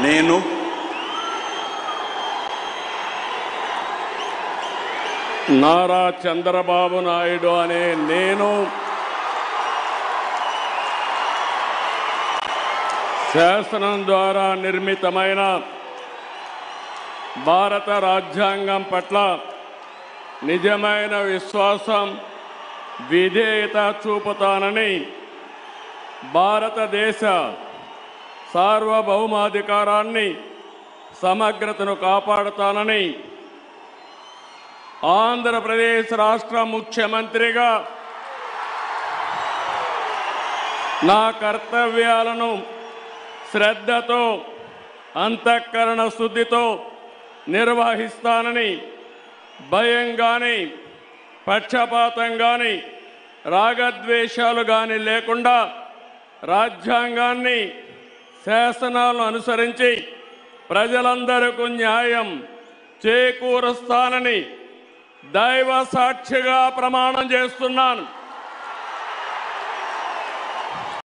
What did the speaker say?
నేను నారా చంద్రబాబు నాయుడు అనే నేను శాసనం ద్వారా నిర్మితమైన భారత రాజ్యాంగం పట్ల నిజమైన విశ్వాసం విధేయత చూపుతానని భారతదేశ సార్వభౌమాధికారాన్ని సమగ్రతను కాపాడుతానని ఆంధ్రప్రదేశ్ రాష్ట్ర ముఖ్యమంత్రిగా నా కర్తవ్యాలను శ్రద్ధతో అంతఃకరణ శుద్ధితో నిర్వహిస్తానని భయం గాని పక్షపాతం గాని రాగద్వేషాలు గాని లేకుండా రాజ్యాంగాన్ని శాసనాలను అనుసరించి ప్రజలందరికీ న్యాయం చేకూరుస్తానని దైవ సాక్షిగా ప్రమాణం చేస్తున్నాను.